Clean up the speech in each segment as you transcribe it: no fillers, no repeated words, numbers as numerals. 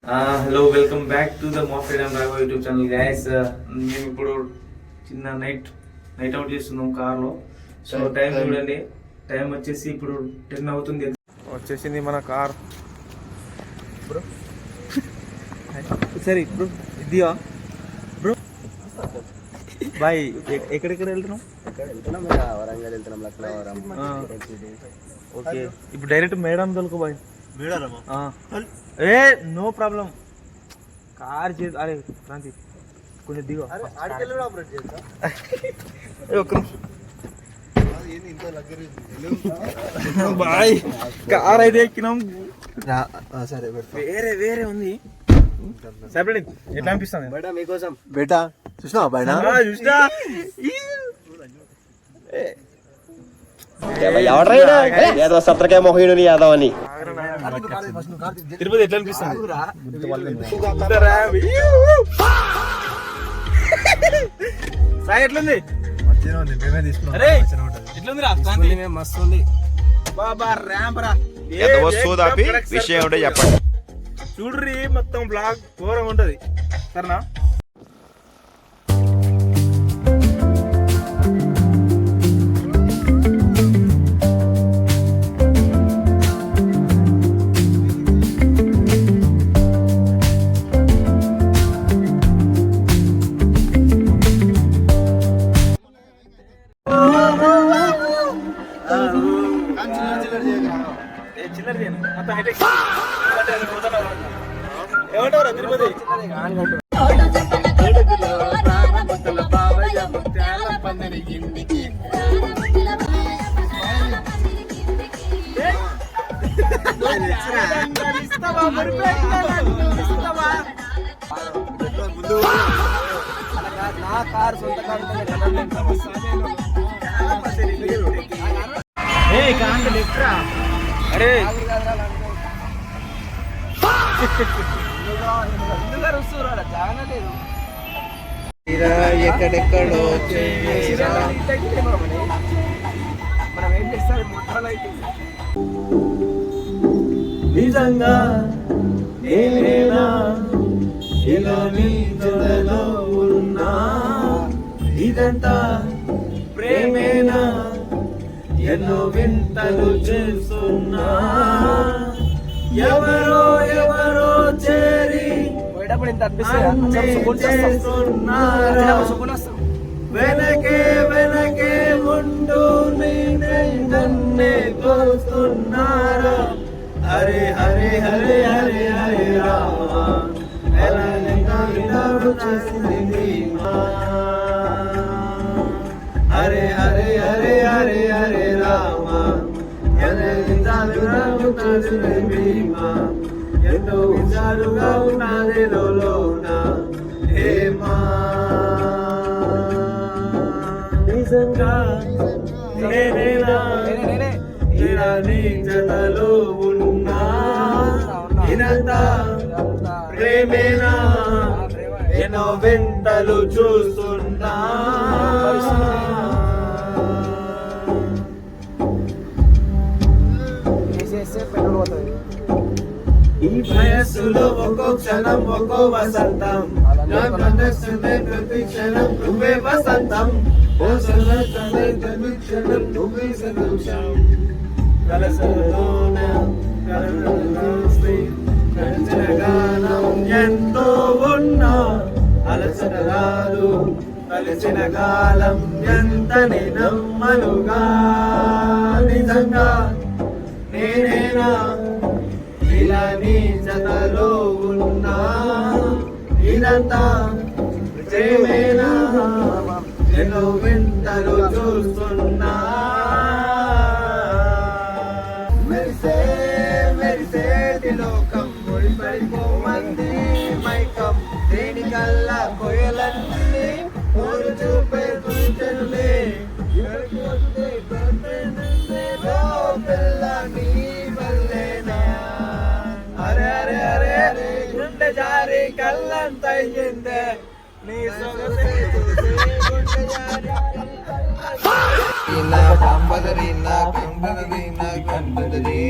Hello welcome back to the మా Freedom Raghava YouTube channel guys. మేము ఇప్పుడు చిన్న నైట్ అవుట్ చేస్తున్నాం కార్లో. సో టైం చూడండి, టైం వచ్చేసి ఇప్పుడు 10 అవుతుంది. వచ్చేసింది మన కార్ బ్రో. సరే బ్రో, ఇదియా బ్రో బాయ్. ఎక్కడెక్కడ వెళ్తున్నాం? వరంగల్ వెళ్తున్నాం, లక్నవరం. ఓకే, ఇప్పుడు డైరెక్ట్ మేడం దొరకు బాయ్. ఏ నో ప్రాబ్లం. కార్ చే అరే క్రాంతి కొంచెం దిగో. బాయ్ కార్ అయితే ఎక్కినాం. సరే వేరే వేరే ఉంది. సపరేట్ ఎట్లా అనిపిస్తుంది బేటా మీకోసం? బేటా చూసినా బయట చూసినా ఏదో సత్రకే మొహీనుని యాదవ్ అని. తిరుపతి ఎట్లా అనిపిస్తుంది? సాయి ఎట్లుంది? ఎట్లుంది? మస్తు ఉంది బాబా. ర్యాంప్ రా విషయం ఉంటే చెప్పండి. చూడ్రి, మొత్తం బ్లాగ్ ఘోరంగా ఉంటది. సరేనా? ఏమంటారా తిరుపతి? నా కారు సొంత కారు అరే ఎక్కడెక్కడో మనం ఏం చేస్తారు? నిజంగా నేనేనా ఇలా నీ జడలో ఉన్నా? ఇదంతా ప్రేమేనా? ఎన్నో వింతలు చేస్తున్నా. ఎవరో ఎవరో చేరి వెనకే వెనకే ఉండు నన్నే కోస్తున్నారా? హరే హరే హరే హరే హరే రామ చేసింది. హరే హరే హరే హరే హరే రామ ఎంతో విచారుగా ఉన్నది లోన. హేమా నిజంగా నేనేనా ఇలా నీ జతలో ఉన్నా? ఇదంతా ప్రేమేనా? ఎన్నో వింతలు చూస్తున్నా. ఈ వయస్సులో ఒక్కో క్షణం ఒక్కో వసంతం. నా మనస్సునే ప్రతి క్షణం నువ్వే వసంతం. ఓ సంవత్సరమే ప్రతి క్షణం నువ్వే సంతోషం. కలసలోన కలసి గడిచిన గానం ఎంతో ఉన్నా అలసట రాదు. కలిసిన కాలం ఎంతని నమ్మనుగా? నిజంగా నేనేనా ఇలా నీ జతలో ఉన్నా? ఇదంతా ప్రేమేనా? ఎన్నో వింతలు చూస్తున్నా. మెరిసే మెరిసేటి లోకం ముడిపడిపోమంది మైకం. దేనికల్లా కొయ్యలన్నీ ఊరు చూపే కూర్చొనులే. పిల్ల నీ వల్లేనా? అరే అరే అరే గుండె జారి కళ్ళంతయ్యిందే నీ సొగసే చూసి. గుండె జారి నా కంబదరి నా కంబదరి నా కంబదరి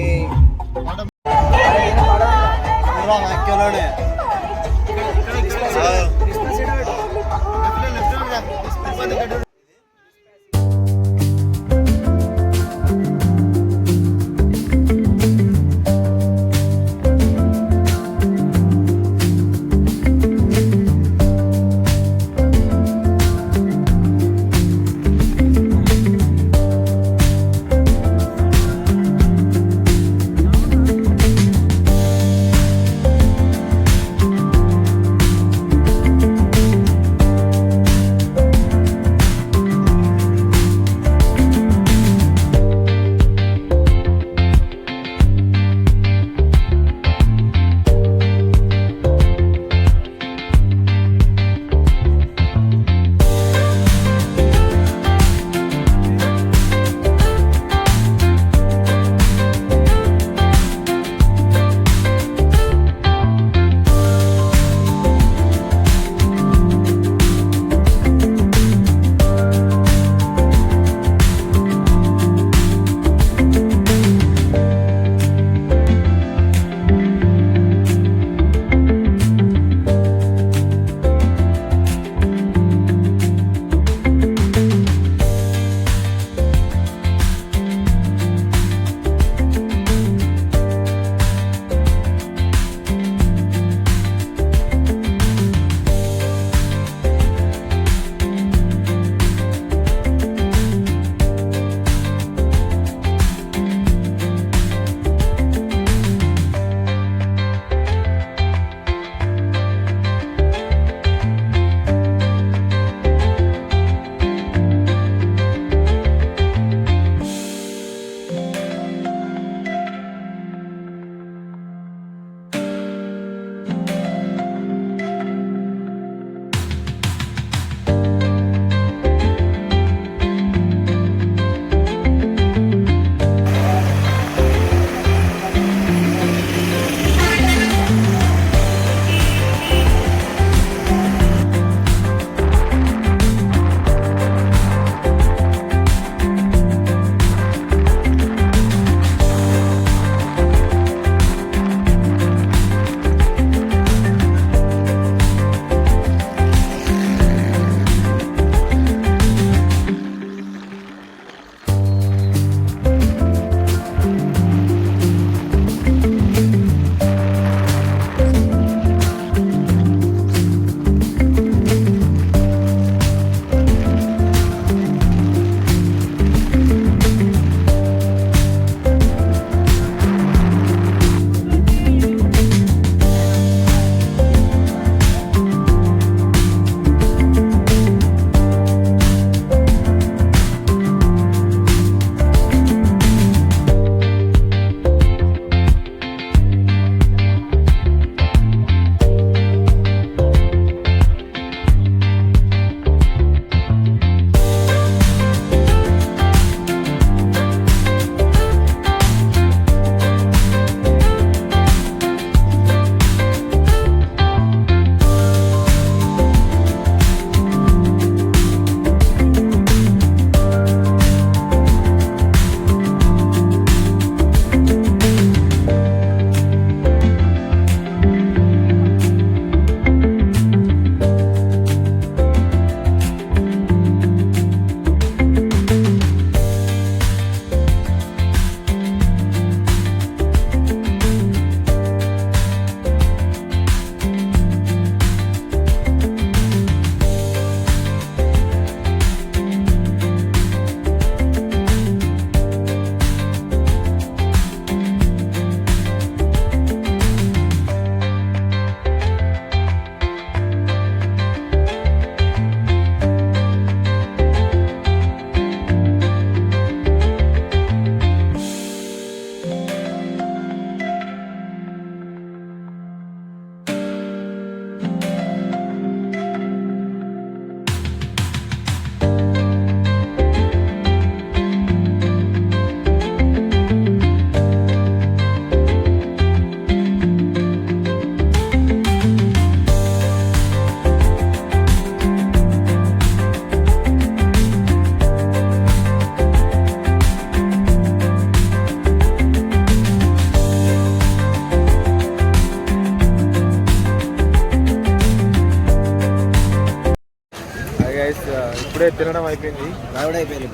ఇప్పుడే తినడం అయిపోయింది. రావడం అయిపోయింది.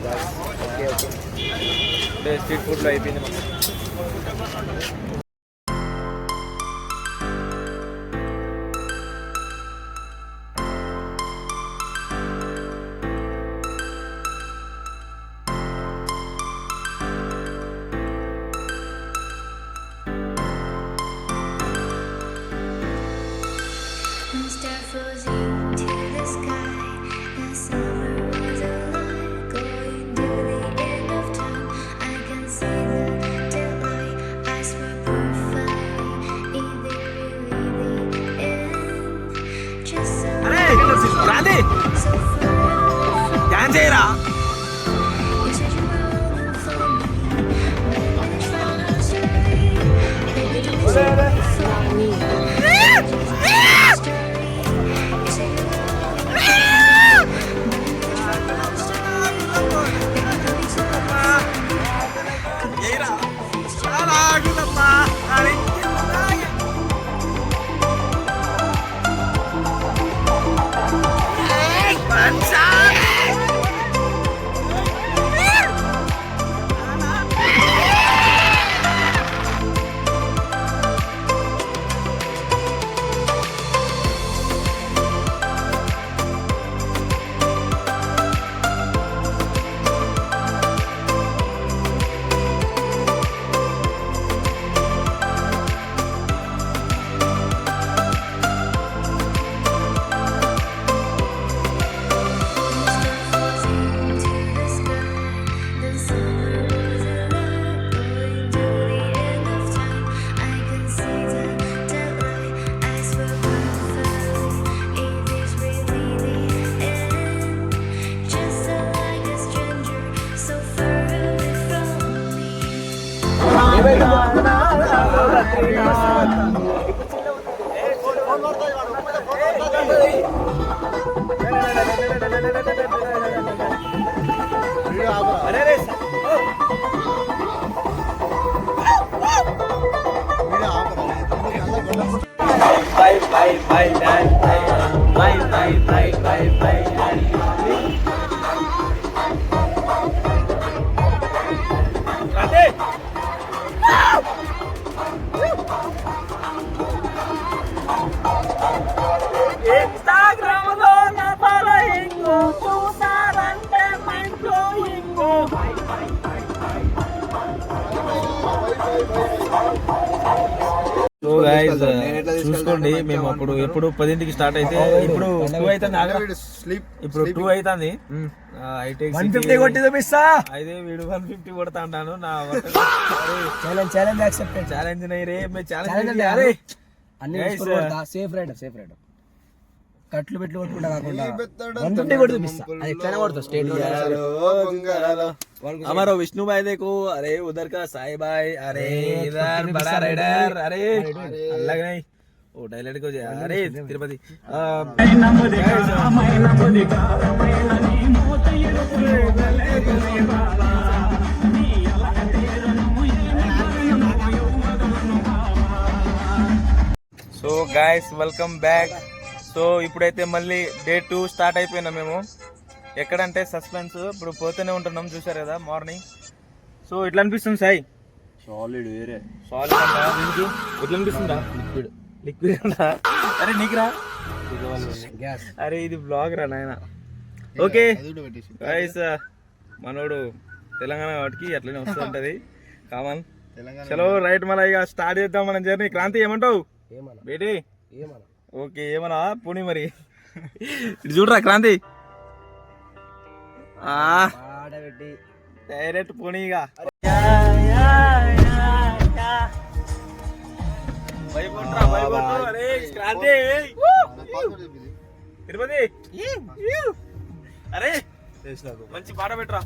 ఓకే ఓకే, ఇప్పుడే స్ట్రీట్ ఫుడ్లో అయిపోయింది మాకు. Star floating to the sky. The summer was alive, going to the end of time. I can see the daylight. I swear perfectly. Is there really the end? Just so so far away from me. You said you were rolling for me. When it's from the street, baby, don't you wait for me. So guys చూసుకోండి, మేము అప్పుడు ఎప్పుడు 10కి start అయితే ఇప్పుడు 2 అవుతుంది. ఇప్పుడు 2 అవుతుంది. అయితే వీడు 150 కొడతా అంటాను. నా ఛాలెంజ్ సేఫ్ రైడ్ కట్లు పెట్లు కొట్టుకుంటా కాకుండా 150 కూడా చూపిస్తా. అది ఎట్లనే కొడతా స్టేట్. हमारा विष्णु भाई देखो, अरे उधर का साई भाई, अरे इधर बड़ा राइडर, अरे अलग नहीं वो डायलेट को अरे Tirupati so guys welcome back. So ఇప్పుడైతే మళ్ళీ డే 2 స్టార్ట్ అయిపోయినా మేము. ఎక్కడంటే సస్పెన్స్, ఇప్పుడు పోతూనే ఉంటున్నాం, చూసారు కదా మార్నింగ్. సో ఎట్లా అనిపిస్తుంది సాయి? సాలిడ్ వేరే సాలిడ్ అంట. ఎట్లా అనిపిస్తుందా? లిక్విడ్ అంట. అరే నీకురా, అరే ఇది బ్లాగ్ రా నాయన. ఓకే గైస్, మనోడు తెలంగాణ వాటికి అట్లనే వస్తుంటది కామన్. చలో రైట్, మళ్ళీ ఇక స్టార్ట్ చేద్దాం మన జర్నీ. క్రాంతి ఏమంటావు బేటీ? ఓకే ఏమన్నా పోనీ మరి. ఇటు చూడరా క్రాంతి, డైరెక్ట్ పోనీగా. తిరుపతి అరే మంచి పాట పెట్టరా.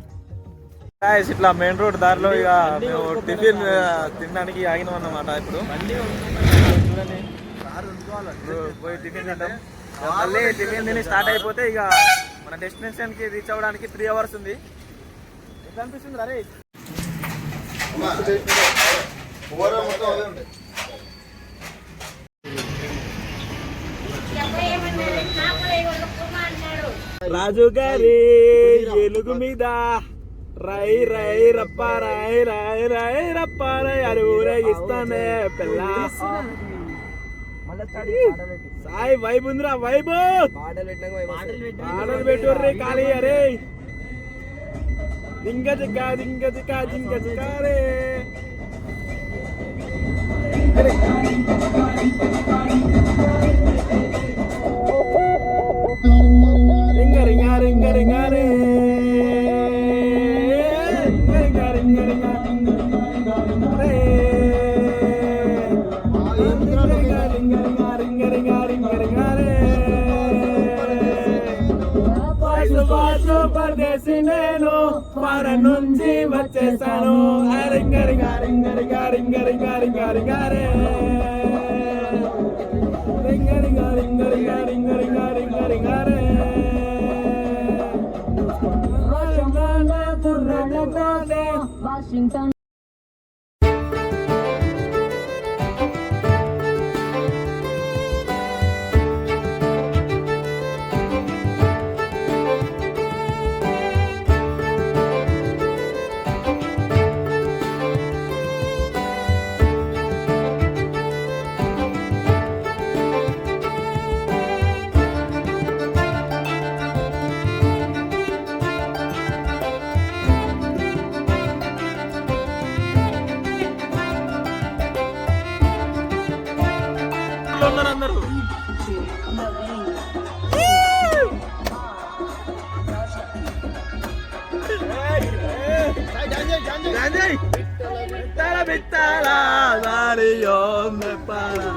ఇట్లా మెయిన్ రోడ్ దారిలో ఇక మేము టిఫిన్ తినడానికి ఆగినాం అన్నమాట. ఇప్పుడు పోయి టిఫిన్ తింటాం. మళ్ళీ టిఫిన్ తిని స్టార్ట్ అయిపోతే ఇక మన డెస్టినేషన్ కి రీచ్ అవ్వడానికి 3 hours ఉంది. ఎట్లా అనిపిస్తుంది అరే? రాజు గారి ఏలుగు మీద రై రై రప్ప రై రై రై రప్ప రై అరువురే ఇస్తానే పిల్ల సాయి వైబ్ ఉందిరా వైబ్ పాటలు పెట్టుర్రే ఖాళీ అరే దింగ జిక్క దింగ జిక్క దింగ జిక్క రే రింగ రింగ రింగ రింగ రే రింగ రింగ రింగ రే పరదేశి నేను పర నుంచి వచ్చేసాను రింగ రింగ రింగ రింగ రింగ రింగ రింగ రింగ రే రింగ రింగ రింగ రింగ రింగ రింగ రింగ రింగ రే Washington. అందరూ బిత్తాల Mario me para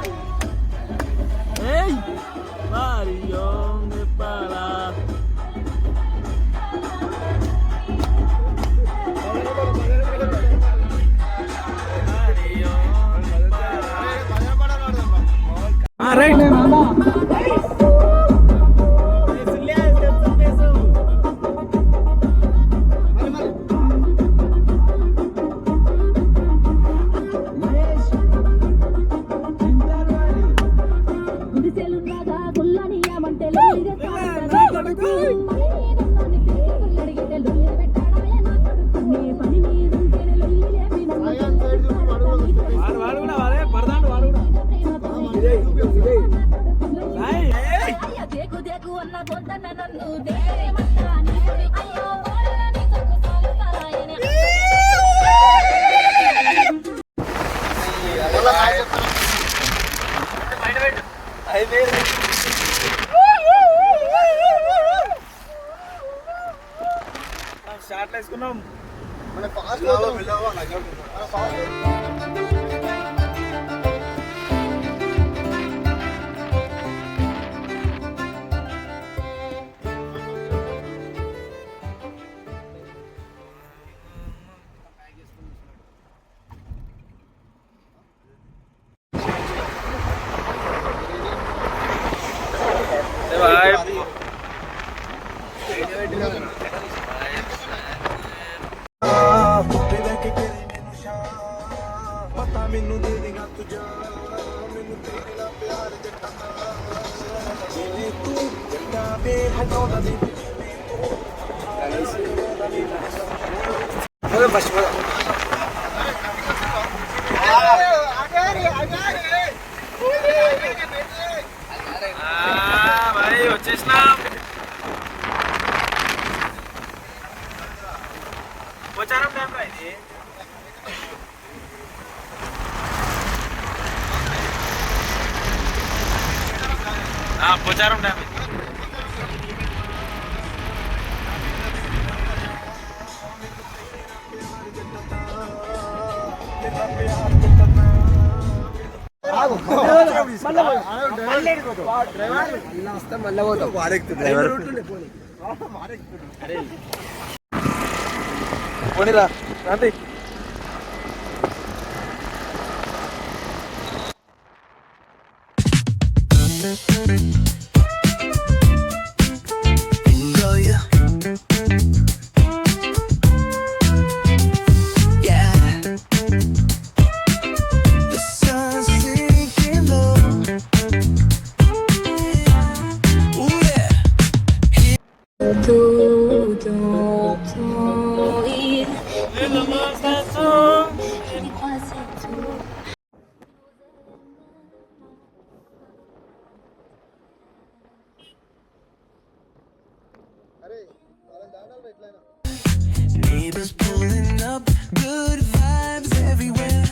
Mario me para right షార్ట్లు వేసుకున్నాం వచ్చేసినా పోచారం టైం రా ఇది పోచారం టైం పోనీరా రండి Neighbors pulling up, good vibes everywhere.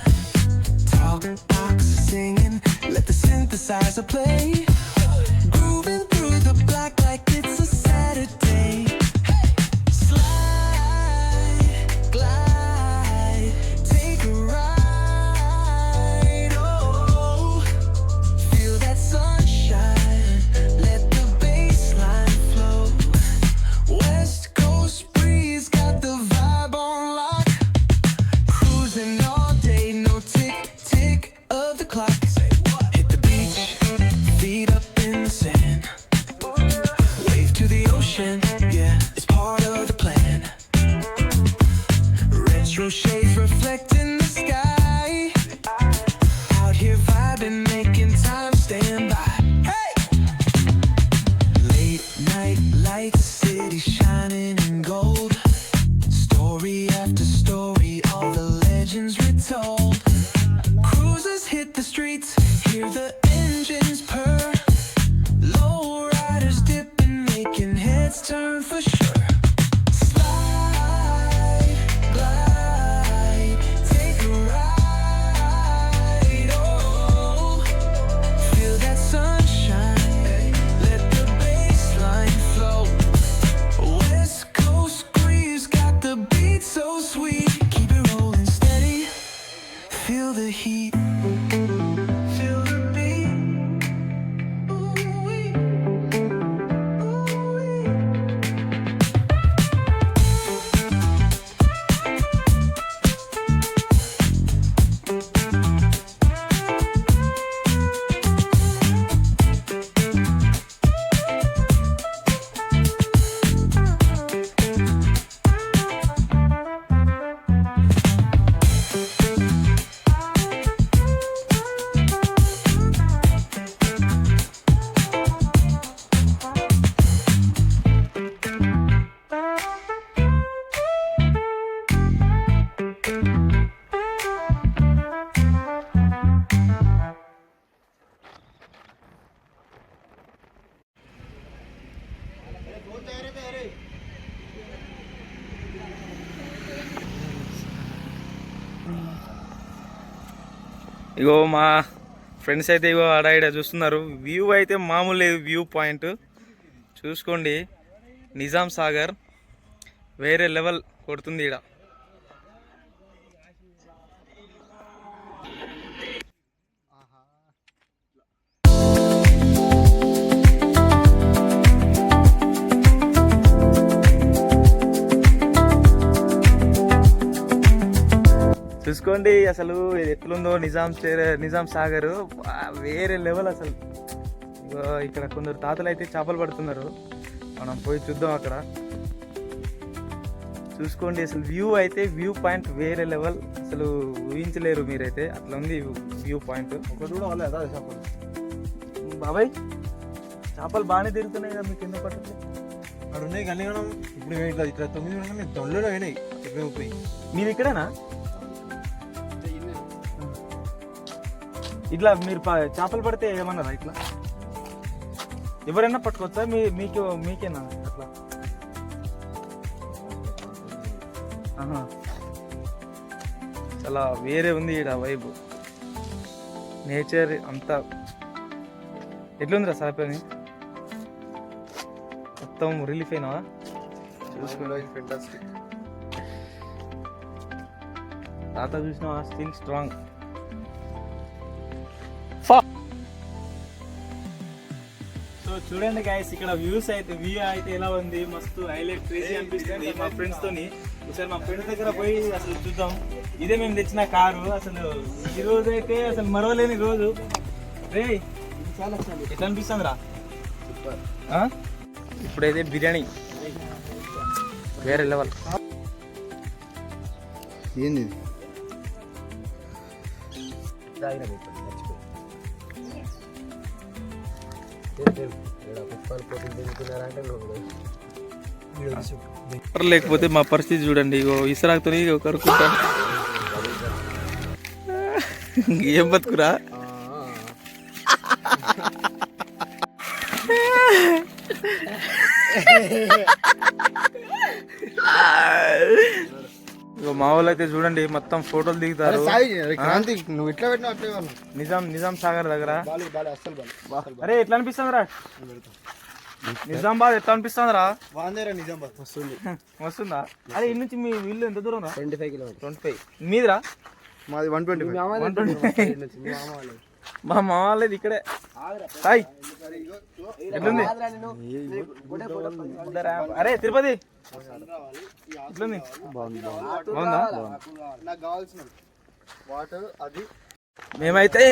Talk box singing, let the synthesizer play. Grooving through the block like it's a Saturday. Slide, glide, take a ride. Oh, feel that sunshine, let the bass line flow. West Coast breeze got the vibe on lock. Cruising all day, no tick tick of the clock. Hit the beach, feet up in the sand. Wave to the ocean, yeah, it's part of the plan. Retro shades reflecting the sky. Out here vibing, making time stand by. Hey! Late night lights, city shining in gold. Story after story, all the legends retold. Cruisers hit the streets, hear the engines purr. Low riders dipping, making heads turn for sure. Slide, glide, take a ride. Oh, feel that sunshine, let the bass line flow. West Coast breeze got the beat so sweet. Keep it rolling steady, feel the heat, feel the beat. Ooh-wee, ooh-wee. ఇగో మా friends అయితే ఇగో ఆడ ఈడ చూస్తున్నారు. View అయితే మామూలు లేదు, view point చూసుకోండి. నిజాం సాగర్ వేరే లెవెల్ కొడుతుంది ఈడ. చూసుకోండి అసలు ఇది ఎట్లుందో నిజాం సాగర్ వేరే లెవెల్ అసలు. ఇగో ఇక్కడ కొందరు తాతలు అయితే చేపలు పడుతున్నారు, మనం పోయి చూద్దాం అక్కడ. చూసుకోండి అసలు వ్యూ అయితే, వ్యూ పాయింట్ వేరే లెవెల్, అసలు ఊహించలేరు మీరైతే, అట్లా ఉంది వ్యూ పాయింట్. బాబాయ్ చేపలు బాగానే తిరుగుతున్నాయి కదా, మీకు ఎందుకు పట్టలేదు? అక్కడ ఉన్నాయి కానీ ఇప్పుడు ఇట్లా ఇట్లా 9 దొండలో అయినాయి పోయి. మీరు ఇక్కడేనా? ఇట్లా మీరు చేపలు పడితే ఏమన్నారా? ఇట్లా ఎవరైనా పట్టుకోవచ్చా? మీకేనా అట్లా? చాలా వేరే ఉంది ఈడ వైబ్, నేచర్ అంతా. ఎట్లుందిరా సాపని? మొత్తం రిలీఫ్ అయినావా? తాత చూసినావా? Still strong. సో చూడండి గైస్, ఇక్కడ వ్యూ అయితే ఎలా ఉంది, మస్తు హైలైట్, క్రేజీ అనిపిస్తుంది మా ఫ్రెండ్స్ తోని. ఒకసారి మా ఫ్రెండ్స్ దగ్గర పోయి అసలు చూద్దాం. ఇదే మేము తెచ్చిన కారు, అసలు ఈ రోజు అయితే అసలు మరవలేని రోజు. రే ఎట్లా అనిపిస్తుంది రా? ఇప్పుడైతే బిర్యానీ వేరే లెవెల్. ఏంది లేకపోతే మా పరిస్థితి చూడండి. ఇగో ఇసరాకుతో కరుకుంటా. ఏం బతుకురా. మా వాళ్ళు అయితే చూడండి మొత్తం ఫోటోలు దిగుతారు. క్రాంతి నువ్వు ఇట్లా పెట్టినా అట్లే వాళ్ళు నిజాం సాగర్ దగ్గర. అస్సలు బాలే అరే ఎట్లా అనిపిస్తుంది రా నిజామాబాద్? ఎట్లా అనిపిస్తుంది రా? వాందేరా నిజామాబాద్ వస్తుంది. వస్తుందా? అరే ఇన్ని నుంచి మీ ఇల్లు ఎంత దూరం రా? 25 కిలోమీటర్. 25 మీదిరా? మాది 125. మా మామ వాళ్ళది ఇక్కడే. హాయ్ ఎట్లుంది? అరే తిరుపతి ఎట్లుంది? బాగుందా? నాకు కావాల్సిన వాటర్ అది. మేమైతే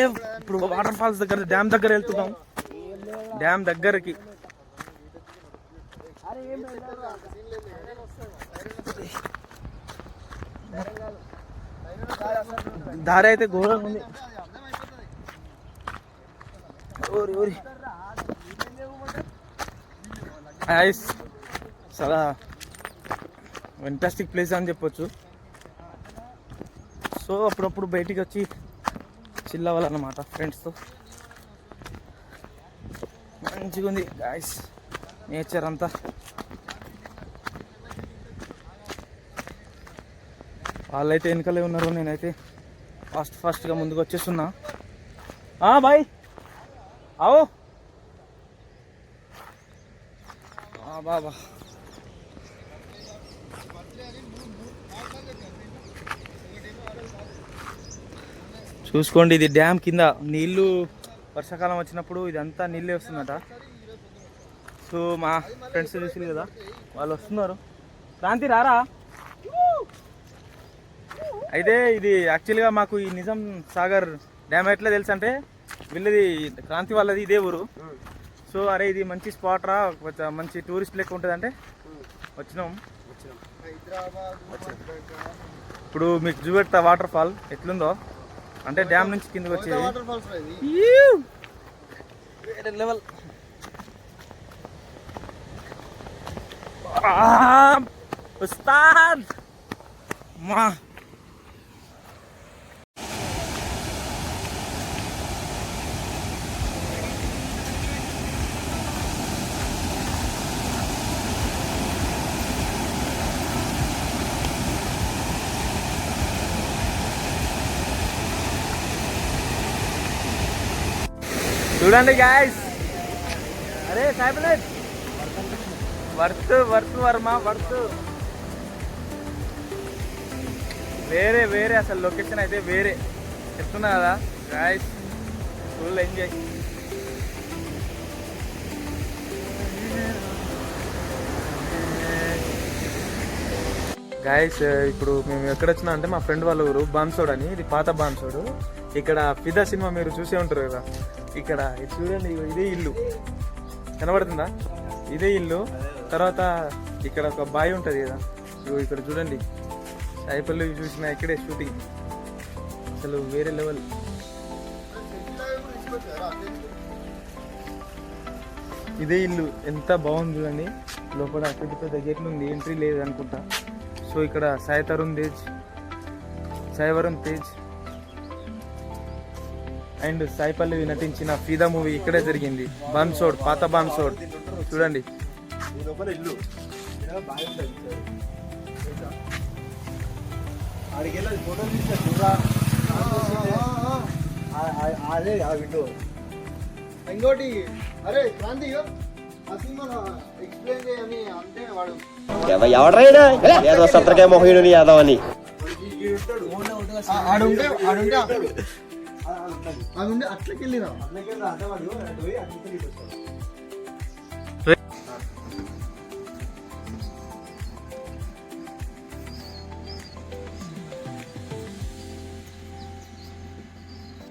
ఇప్పుడు వాటర్ ఫాల్స్ దగ్గర డ్యామ్ దగ్గర వెళ్తున్నాం. డ్యామ్ దగ్గరకి దారి అయితే ఘోరంగా ఉంది. చాలా ఫెంటాస్టిక్ ప్లేస్ అని చెప్పొచ్చు. సో అప్పుడప్పుడు బయటికి వచ్చి చిల్ అవ్వాలన్నమాట ఫ్రెండ్స్తో. మంచిగా ఉంది గాయస్ నేచర్ అంతా. వాళ్ళైతే వెనకలే ఉన్నారు, నేనైతే ఫాస్ట్గా ముందుకు వచ్చేస్తున్నా. బాయ్ आओ బాబా. చూసుకోండి ఇది డ్యామ్ కింద నీళ్ళు వర్షాకాలం వచ్చినప్పుడు ఇదంతా నీళ్ళే వస్తుందట. సో మా ఫ్రెండ్స్ చూసి కదా వాళ్ళు వస్తున్నారు. క్రాంతి రారా? అయితే ఇది యాక్చువల్గా మాకు ఈ నిజాం సాగర్ డ్యామ్ ఎట్లా తెలుసు అంటే వీళ్ళది క్రాంతి వాళ్ళది ఇదే ఊరు. సో అరే ఇది మంచి స్పాట్ రా, మంచి టూరిస్ట్ లెక్క ఉంటుంది అంటే వచ్చినాం. ఇప్పుడు మీకు చూపెడతా వాటర్ ఫాల్ ఎట్లుందో. అంటే డ్యామ్ నుంచి కిందకి వచ్చేది వేరే లెవెల్. ఉస్తాద్ మా చూడండి గాయస్. అరే సాయిబులేట్ వర్త్ వర్మ వర్త్ వేరే అసలు లొకేషన్ అయితే వేరే చెప్తున్నా కదా గాయస్. Full enjoy. గాయస్ ఇప్పుడు మేము ఎక్కడ వచ్చినా అంటే మా ఫ్రెండ్ వాళ్ళ ఊరు బాన్సోడ్ అని. ఇది పాత బాన్సోడు. ఇక్కడ ఫిదా సినిమా మీరు చూసే ఉంటారు కదా. ఇక్కడ చూడండి ఇదే ఇల్లు కనబడుతుందా? ఇదే ఇల్లు. తర్వాత ఇక్కడ ఒక బావి ఉంటుంది కదా, ఇక్కడ చూడండి సాయిపల్లి చూసిన ఇక్కడే షూటింగ్. అసలు వేరే లెవెల్. ఇదే ఇల్లు ఎంత బాగుంది చూడండి. లోపల పెద్ద పెద్ద గేట్లు ఉంది, ఎంట్రీ లేదు అనుకుంటా. సో ఇక్కడ సాయి వరుణ్ తేజ్ అండ్ సాయి పల్లవి నటించిన ఫిదా మూవీ ఇక్కడే జరిగింది. బాన్సోడ్, పాత బాన్సోడ్ చూడండి. ఇంకోటి అరే క్రాంతి ఆ సినిమా ఎక్స్ప్లెయిన్ చేయని అంటే వాడు ఎవడ్రైనా ఏదో సత్రకాయ మొహీనుని యాదవ్ అని ఆడుంటే అట్లకెళ్ళినా అంటే వాడు